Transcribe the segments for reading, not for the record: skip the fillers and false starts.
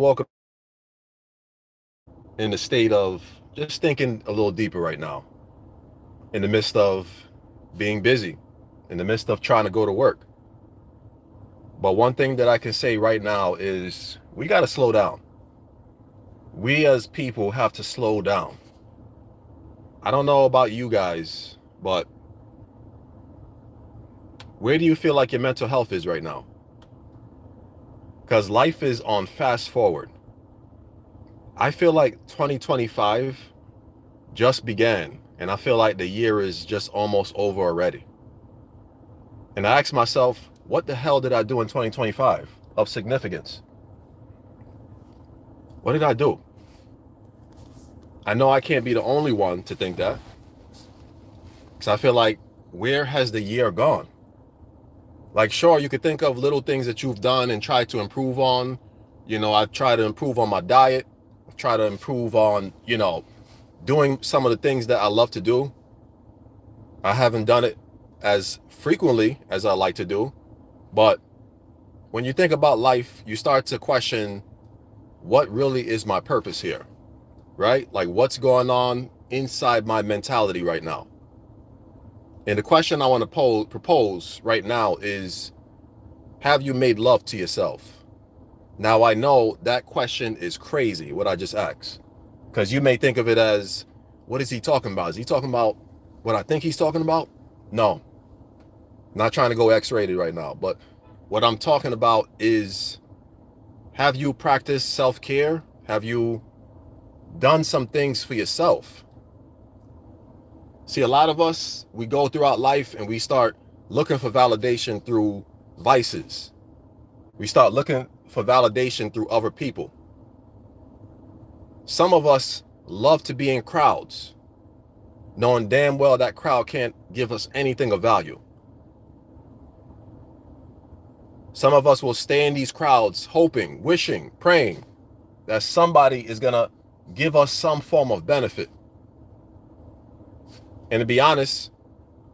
woke up in the state of just thinking a little deeper right now, in the midst of being busy, in the midst of trying to go to work. But one thing that I can say right now is we got to slow down. We as people have to slow down. I don't know about you guys, but where do you feel like your mental health is right now? Because life is on fast forward. I feel like 2025 just began, and I feel like the year is just almost over already. And I ask myself, what the hell did I do in 2025 of significance? What did I do? I know I can't be the only one to think that, because I feel like, where has the year gone? Like, sure, you could think of little things that you've done and try to improve on. I've tried to improve on my diet. I've tried to improve on, doing some of the things that I love to do. I haven't done it as frequently as I like to do. But when you think about life, you start to question, what really is my purpose here, right? Like, what's going on inside my mentality right now? And the question I want to propose right now is, have you made love to yourself? Now, I know that question is crazy, what I just asked, because you may think of it as, what is he talking about? Is he talking about what I think he's talking about? No, not trying to go X-rated right now, but what I'm talking about is, have you practiced self-care? Have you done some things for yourself? See, a lot of us, we go throughout life and we start looking for validation through vices. We start looking for validation through other people. Some of us love to be in crowds, knowing damn well that crowd can't give us anything of value. Some of us will stay in these crowds hoping, wishing, praying that somebody is going to give us some form of benefit. And to be honest,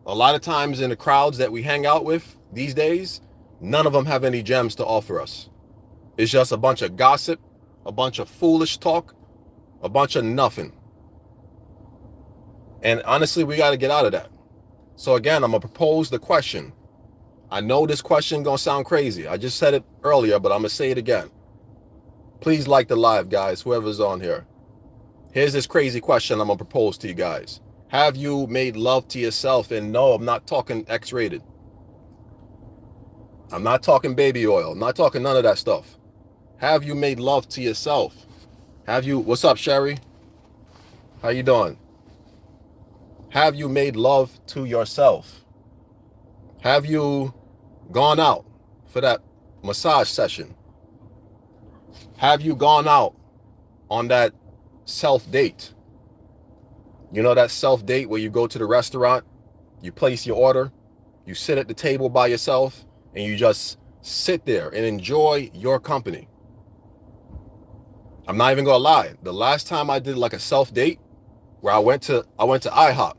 a lot of times in the crowds that we hang out with these days, none of them have any gems to offer us. It's just a bunch of gossip, a bunch of foolish talk, a bunch of nothing. And honestly, we got to get out of that. So again, I'm going to propose the question. I know this question going to sound crazy. I just said it earlier, but I'm going to say it again. Please like the live, guys, whoever's on here. Here's this crazy question I'm going to propose to you guys. Have you made love to yourself? And no, I'm not talking X-rated. I'm not talking baby oil. I'm not talking none of that stuff. Have you made love to yourself? What's up, Sherry? How you doing? Have you made love to yourself? Have you gone out for that massage session? Have you gone out on that self-date? You know, that self-date where you go to the restaurant, you place your order, you sit at the table by yourself, and you just sit there and enjoy your company. I'm not even gonna lie. The last time I did like a self-date where I went to IHOP.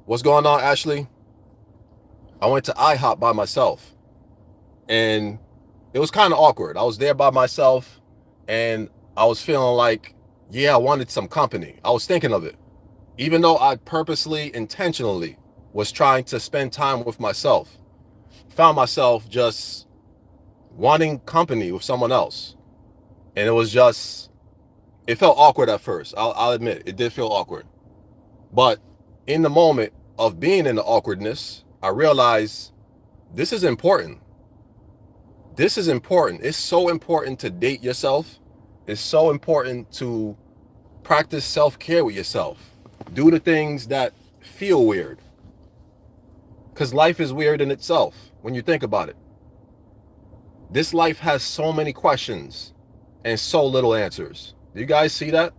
What's going on, Ashley? I went to IHOP by myself, and it was kind of awkward. I was there by myself, and I was feeling like, yeah, I wanted some company. I was thinking of it. Even though I purposely, intentionally was trying to spend time with myself, found myself just wanting company with someone else. And it felt awkward at first. I'll admit, it did feel awkward. But in the moment of being in the awkwardness, I realized this is important. This is important. It's so important to date yourself. It's so important to practice self-care with yourself. Do the things that feel weird. Because life is weird in itself when you think about it. This life has so many questions and so little answers. Do you guys see that?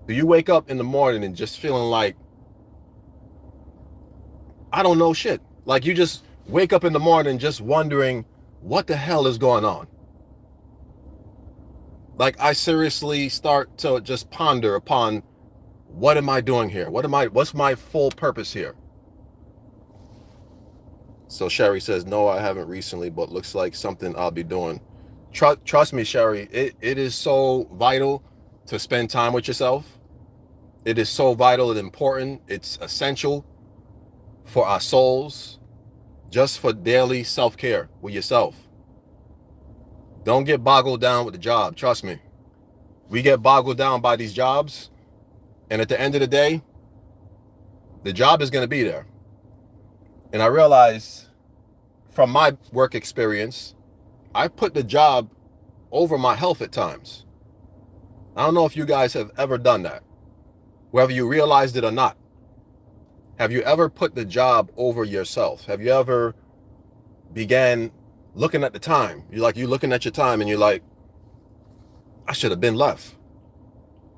Do you wake up in the morning and just feeling like, I don't know shit? Like, you just wake up in the morning just wondering, what the hell is going on? Like, I seriously start to just ponder upon, what am I doing here? What's my full purpose here? So Sherry says, no, I haven't recently, but looks like something I'll be doing. Trust me, Sherry, it is so vital to spend time with yourself. It is so vital and important. It's essential for our souls, just for daily self-care with yourself. Don't get boggled down with the job. Trust me. We get boggled down by these jobs, and at the end of the day, the job is going to be there. And I realize from my work experience, I put the job over my health at times. I don't know if you guys have ever done that, whether you realized it or not. Have you ever put the job over yourself? Have you ever began looking at the time? You're looking at your time and you're like, I should have been left.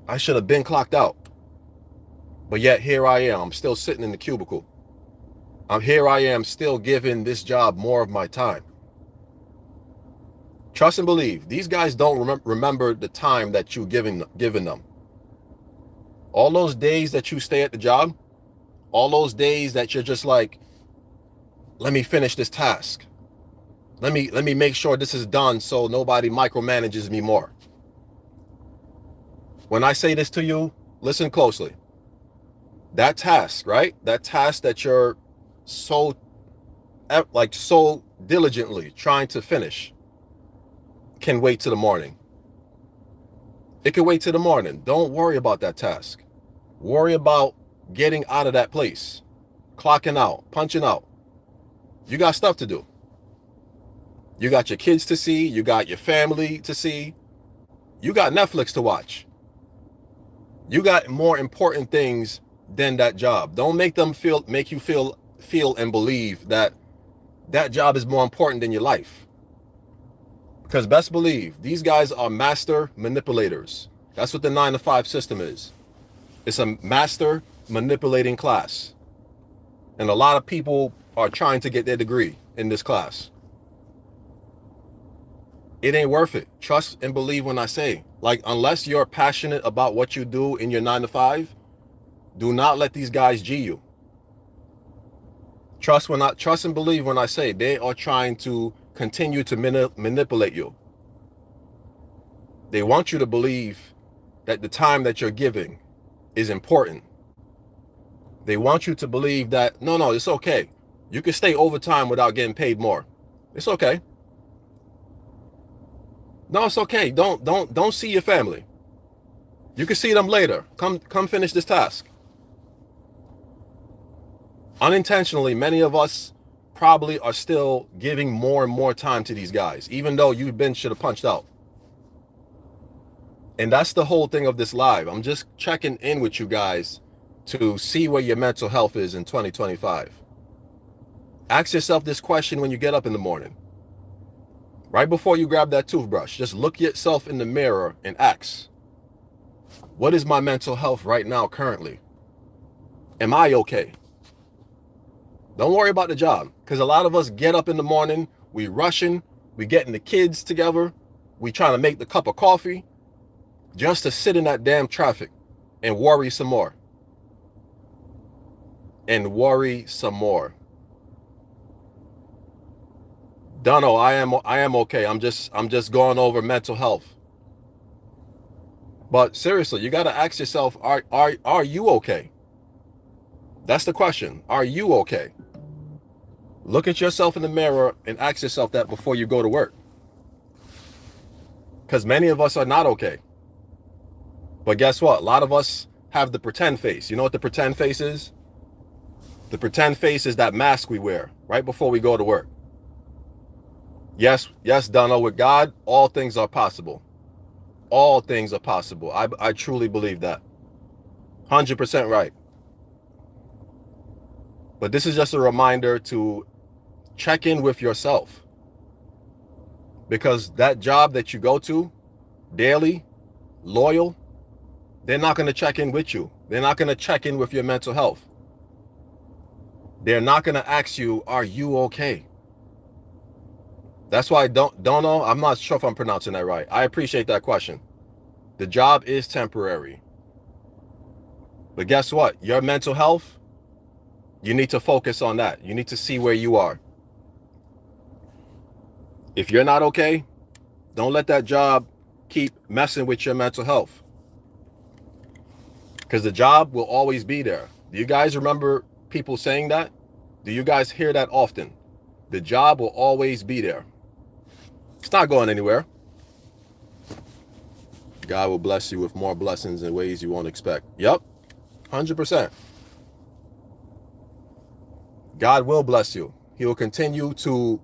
I should have been clocked out. But yet here I am. I'm still sitting in the cubicle. Here I am still giving this job more of my time. Trust and believe. These guys don't remember the time that you've given them. All those days that you stay at the job, all those days that you're just like, let me finish this task. Let me make sure this is done so nobody micromanages me more. When I say this to you, listen closely. That task, right? That task that you're so diligently trying to finish can wait till the morning. It can wait till the morning. Don't worry about that task. Worry about getting out of that place, clocking out, punching out. You got stuff to do. You got your kids to see. You got your family to see. You got Netflix to watch. You got more important things than that job. Don't make you feel and believe that job is more important than your life. Because best believe, these guys are master manipulators. That's what the 9-to-5 system is. It's a master manipulating class. And a lot of people are trying to get their degree in this class. It ain't worth it. Trust and believe when I say, unless you're passionate about what you do in your 9-to-5, do not let these guys G you. Trust and believe when I say they are trying to continue to manipulate you. They want you to believe that the time that you're giving is important. They want you to believe that, no, it's okay. You can stay overtime without getting paid more. It's okay. No, it's okay. Don't see your family. You can see them later. Come finish this task. Unintentionally, many of us probably are still giving more and more time to these guys, even though should have punched out. And that's the whole thing of this live. I'm just checking in with you guys to see where your mental health is in 2025. Ask yourself this question when you get up in the morning. Right before you grab that toothbrush, just look yourself in the mirror and ask, what is my mental health right now currently? Am I okay? Don't worry about the job, because a lot of us get up in the morning, we rushing, we getting the kids together, we trying to make the cup of coffee just to sit in that damn traffic and worry some more. And worry some more. Dono, I am okay. I'm just going over mental health. But seriously, you got to ask yourself, are you okay? That's the question. Are you okay? Look at yourself in the mirror and ask yourself that before you go to work. Because many of us are not okay. But guess what? A lot of us have the pretend face. You know what the pretend face is? The pretend face is that mask we wear right before we go to work. Yes, Donald, with God, all things are possible. All things are possible. I truly believe that. 100% right. But this is just a reminder to check in with yourself. Because that job that you go to daily, loyal, they're not going to check in with you. They're not going to check in with your mental health. They're not going to ask you, are you okay? That's why I don't know. I'm not sure if I'm pronouncing that right. I appreciate that question. The job is temporary. But guess what? Your mental health, you need to focus on that. You need to see where you are. If you're not okay, Don't let that job keep messing with your mental health, because the job will always be there. Do you guys remember people saying that? Do you guys hear that often? The job will always be there. It's not going anywhere. God will bless you with more blessings in ways you won't expect. Yep, 100%. God will bless you. He will continue to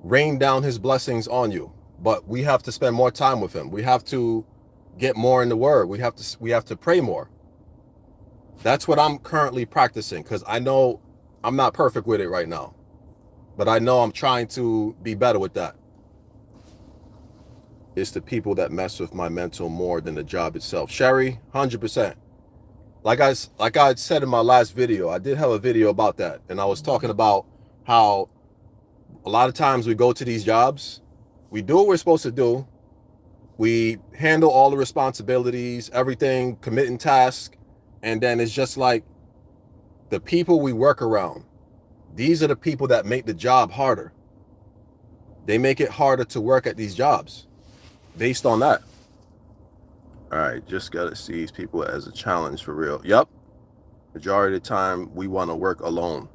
rain down his blessings on you. But we have to spend more time with him. We have to get more in the word. We have to pray more. That's what I'm currently practicing, because I know I'm not perfect with it right now. But I know I'm trying to be better with that. It's the people that mess with my mental more than the job itself. Sherry, 100%. Like I said in my last video, I did have a video about that. And I was talking about how a lot of times we go to these jobs, we do what we're supposed to do. We handle all the responsibilities, everything, committing tasks. And then it's just like the people we work around. These are the people that make the job harder. They make it harder to work at these jobs based on that. All right, just got to see these people as a challenge for real. Yep. Majority of the time, we want to work alone.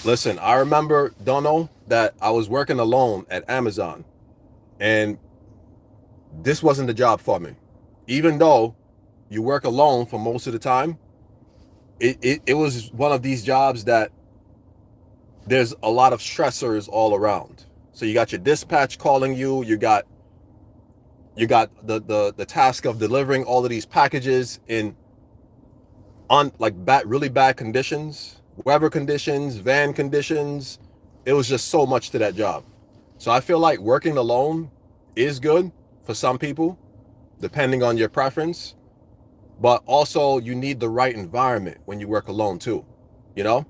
Listen, I remember, Dono, that I was working alone at Amazon. And this wasn't the job for me. Even though you work alone for most of the time, it was one of these jobs that there's a lot of stressors all around. So you got your dispatch calling you, you got the task of delivering all of these packages in really bad conditions, weather conditions, van conditions. It was just so much to that job. So I feel like working alone is good for some people, depending on your preference. But also you need the right environment when you work alone too, you know?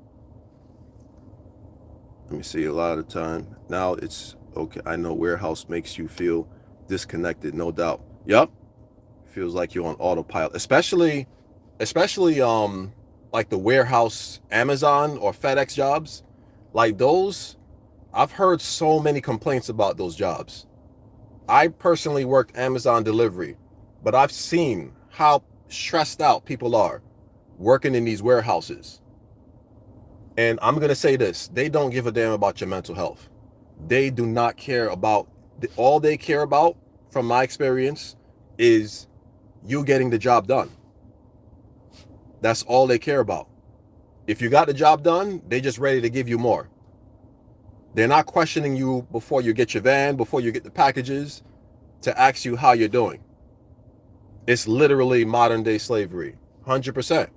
Let me see, a lot of time. Now it's okay. I know warehouse makes you feel disconnected, no doubt. Yep. Feels like you're on autopilot, especially like the warehouse Amazon or FedEx jobs. Like those, I've heard so many complaints about those jobs. I personally worked Amazon delivery, but I've seen how stressed out people are working in these warehouses. And I'm going to say this, they don't give a damn about your mental health. They do not care about, all they care about, from my experience, is you getting the job done. That's all they care about. If you got the job done, they just ready to give you more. They're not questioning you before you get your van, before you get the packages, to ask you how you're doing. It's literally modern day slavery, 100%.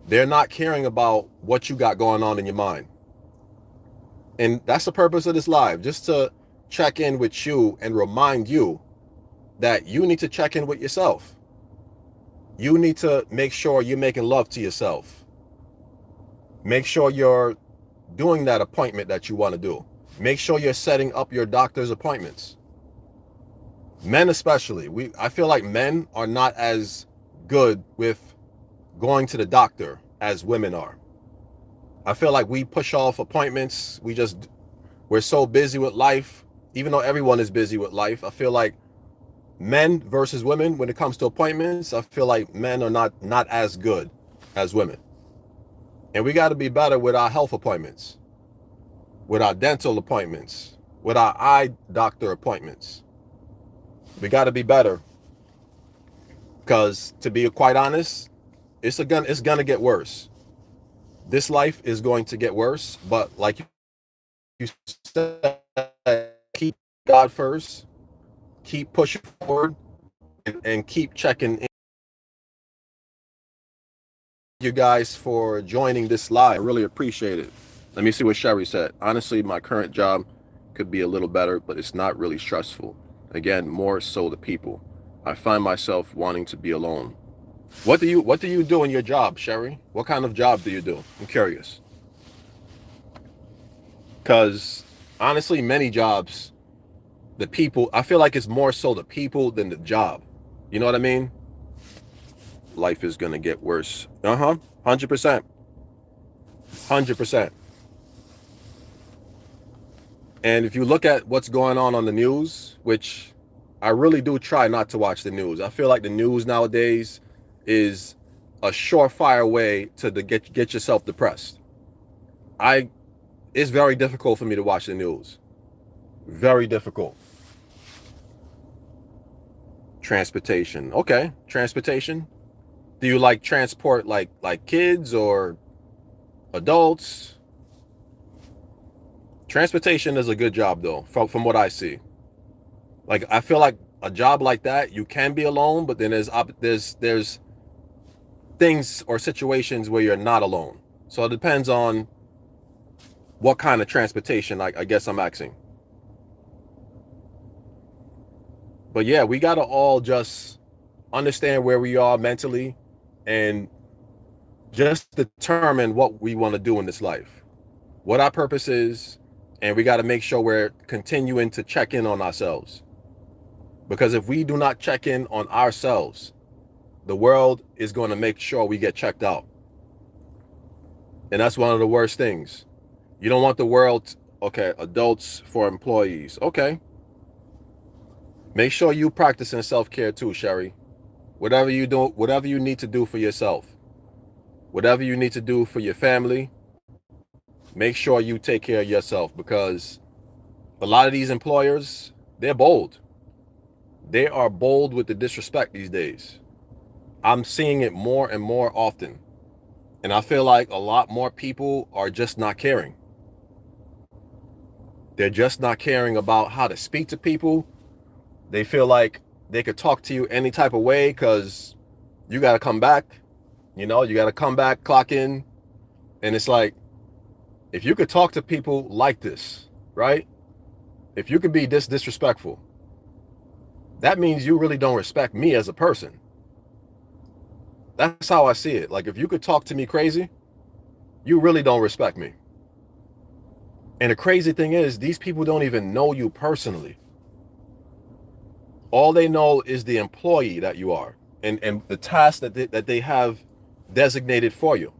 They're not caring about what you got going on in your mind. And that's the purpose of this live, just to check in with you and remind you that you need to check in with yourself. You need to make sure you're making love to yourself. Make sure you're doing that appointment that you want to do. Make sure you're setting up your doctor's appointments. Men especially, I feel like men are not as good with going to the doctor as women are. I feel like we push off appointments. We're so busy with life. Even though everyone is busy with life, I feel like men versus women, when it comes to appointments, I feel like men are not as good as women. And we got to be better with our health appointments, with our dental appointments, with our eye doctor appointments. We got to be better, because to be quite honest, it's gonna get worse. This life is going to get worse, but like you said, keep God first, keep pushing forward, and keep checking in. You guys for joining this live. I really appreciate it. Let me see what Sherry said. Honestly, my current job could be a little better, but it's not really stressful. Again, more so the people. I find myself wanting to be alone. What do you do in your job, Sherry? What kind of job do you do? I'm curious. Because honestly, many jobs, the people, I feel like it's more so the people than the job. You know what I mean? Life is going to get worse. 100%. 100%. And if you look at what's going on the news, which I really do try not to watch the news. I feel like the news nowadays is a surefire way to get yourself depressed. It's very difficult for me to watch the news. Very difficult. Transportation. Okay, transportation. Do you like transport like kids or adults? Transportation is a good job though, from what I see. Like I feel like a job like that, you can be alone, but then there's things or situations where you're not alone. So it depends on what kind of transportation I guess I'm asking. But yeah, we gotta all just understand where we are mentally and just determine what we want to do in this life, what our purpose is, and we got to make sure we're continuing to check in on ourselves. Because if we do not check in on ourselves, the world is going to make sure we get checked out. And that's one of the worst things. You don't want the world, okay, adults for employees. Okay. Make sure you practicing self-care too, Sherry. Whatever you do, whatever you need to do for yourself, whatever you need to do for your family, make sure you take care of yourself, because a lot of these employers, they're bold. They are bold with the disrespect these days. I'm seeing it more and more often. And I feel like a lot more people are just not caring. They're just not caring about how to speak to people. They feel like they could talk to you any type of way because you got to come back. You got to come back, clock in. And it's like, if you could talk to people like this, right? If you could be this disrespectful, that means you really don't respect me as a person. That's how I see it. Like, if you could talk to me crazy, you really don't respect me. And the crazy thing is, these people don't even know you personally. All they know is the employee that you are and the task that they have designated for you.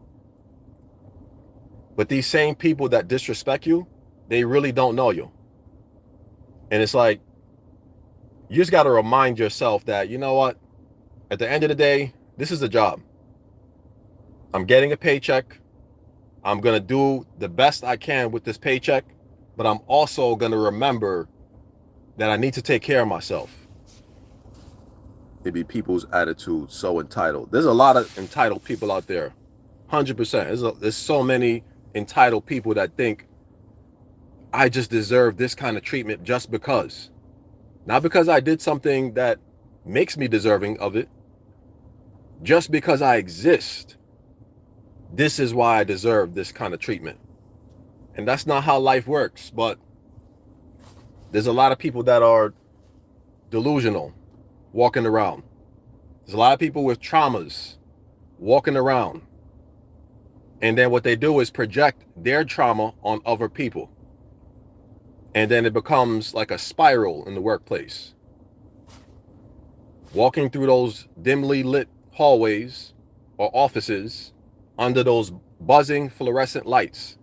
But these same people that disrespect you, they really don't know you. And it's like, you just got to remind yourself that, you know what? At the end of the day, this is a job. I'm getting a paycheck. I'm going to do the best I can with this paycheck, but I'm also going to remember that I need to take care of myself. Maybe people's attitude so entitled. There's a lot of entitled people out there. 100%. There's so many entitled people that think I just deserve this kind of treatment just because. Not because I did something that makes me deserving of it. Just because I exist. This is why I deserve this kind of treatment. And that's not how life works. But there's a lot of people that are delusional walking around. There's a lot of people with traumas walking around. And then what they do is project their trauma on other people. And then it becomes like a spiral in the workplace. Walking through those dimly lit hallways or offices under those buzzing fluorescent lights.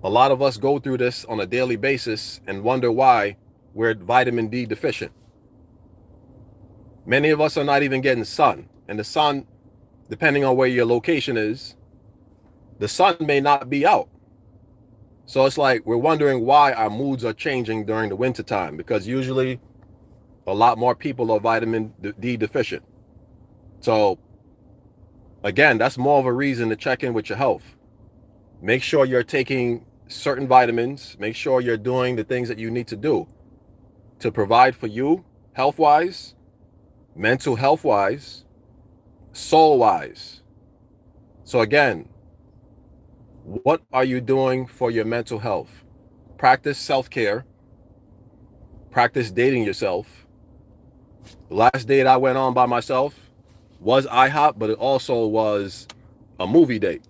A lot of us go through this on a daily basis and wonder why we're vitamin D deficient. Many of us are not even getting sun. And the sun, depending on where your location is, the sun may not be out. So it's like we're wondering why our moods are changing during the winter time, because usually a lot more people are vitamin D deficient. So again, that's more of a reason to check in with your health. Make sure you're taking certain vitamins. Make sure you're doing the things that you need to do to provide for you health-wise, mental health-wise, soul-wise. So again, what are you doing for your mental health? Practice self-care. Practice dating yourself. The last date I went on by myself was IHOP, but it also was a movie date.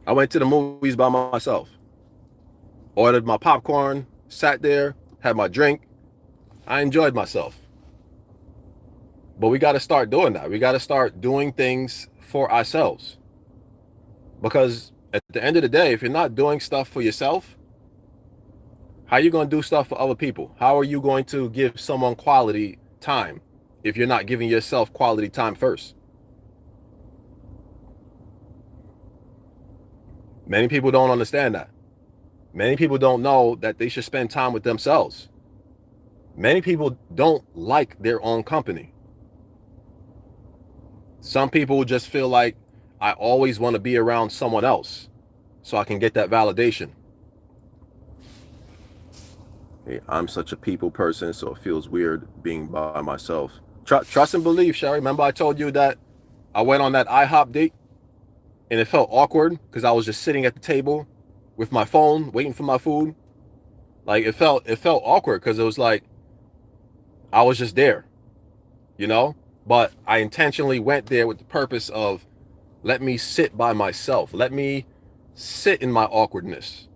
I went to the movies by myself. Ordered my popcorn, sat there, had my drink. I enjoyed myself. But we got to start doing that. We got to start doing things for ourselves. Because at the end of the day, if you're not doing stuff for yourself, How are you going to do stuff for other people? How are you going to give someone quality time if you're not giving yourself quality time first? Many people don't understand that. Many people don't know that they should spend time with themselves. Many people don't like their own company. Some people just feel like, I always want to be around someone else so I can get that validation. Hey, I'm such a people person, so it feels weird being by myself. Trust and believe, Sherry. Remember I told you that I went on that IHOP date and it felt awkward because I was just sitting at the table with my phone waiting for my food. Like it felt awkward because it was like I was just there, you know? But I intentionally went there with the purpose of, let me sit by myself. Let me sit in my awkwardness,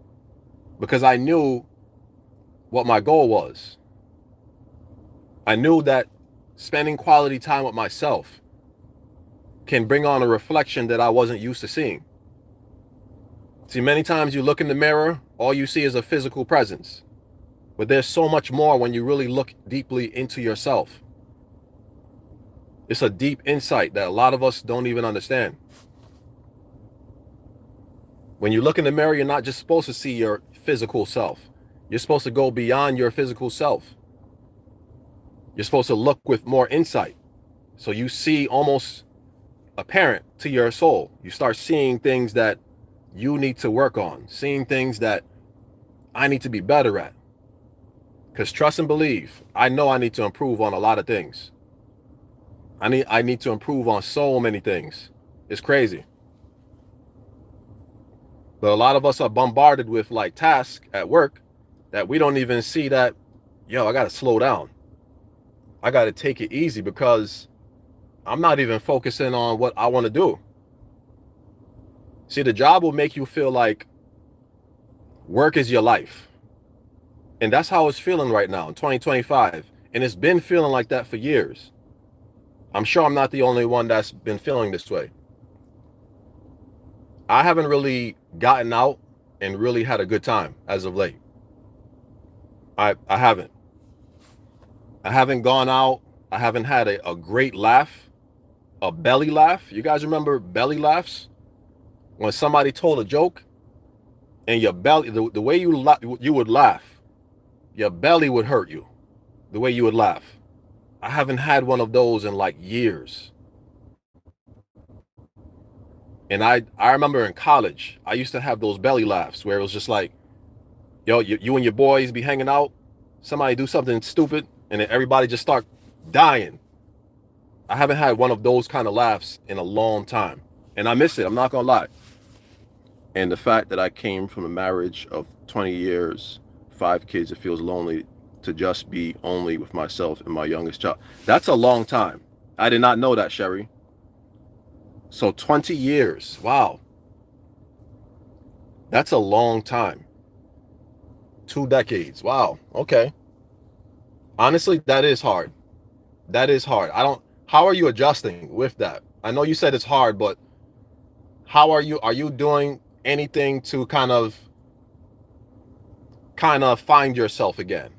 because I knew what my goal was. I knew that spending quality time with myself can bring on a reflection that I wasn't used to seeing. See, many times you look in the mirror, all you see is a physical presence. But there's so much more when you really look deeply into yourself. It's a deep insight that a lot of us don't even understand. When you look in the mirror, you're not just supposed to see your physical self. You're supposed to go beyond your physical self. You're supposed to look with more insight. So you see almost apparent to your soul. You start seeing things that you need to work on, seeing things that I need to be better at. Because trust and believe, I know I need to improve on a lot of things. I need to improve on so many things. It's crazy. But a lot of us are bombarded with like tasks at work that we don't even see that, yo, I got to slow down. I got to take it easy because I'm not even focusing on what I want to do. See, the job will make you feel like work is your life. And that's how it's feeling right now in 2025. And it's been feeling like that for years. I'm sure I'm not the only one that's been feeling this way. I haven't really gotten out and really had a good time as of late. I haven't. I haven't gone out. I haven't had a great laugh, a belly laugh. You guys remember belly laughs? When somebody told a joke and your belly, the way you would laugh, your belly would hurt you, the way you would laugh. I haven't had one of those in like years. And I remember in college, I used to have those belly laughs where it was just like, yo, you and your boys be hanging out, somebody do something stupid, and then everybody just start dying. I haven't had one of those kind of laughs in a long time. And I miss it, I'm not gonna lie. And the fact that I came from a marriage of 20 years, 5 kids, it feels lonely to just be only with myself and my youngest child. That's a long time. I did not know that, Sherry. So 20 years, wow. That's a long time. 2 decades, wow, okay. Honestly, that is hard. That is hard. How are you adjusting with that? I know you said it's hard, but how are you doing anything to kind of find yourself again?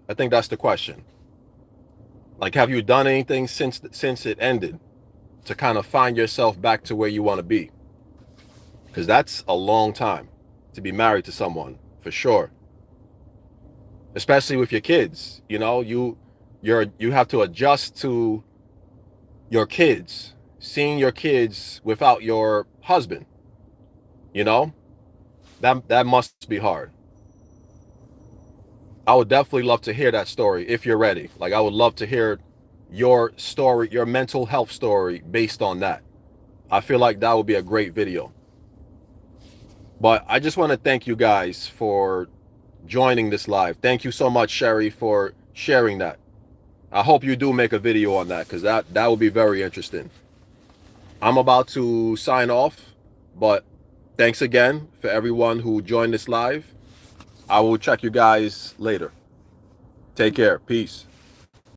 I think that's the question. Like, have you done anything since it ended to kind of find yourself back to where you want to be? Because that's a long time to be married to someone, for sure. Especially with your kids, you know, you have to adjust to your kids, seeing your kids without your husband. You know, that must be hard. I would definitely love to hear that story if you're ready. Like, I would love to hear your story, your mental health story based on that. I feel like that would be a great video. But I just want to thank you guys for joining this live. Thank you so much, Sherry, for sharing that. I hope you do make a video on that, because that would be very interesting. I'm about to sign off, but thanks again for everyone who joined this live. I will check you guys later. Take care. Peace.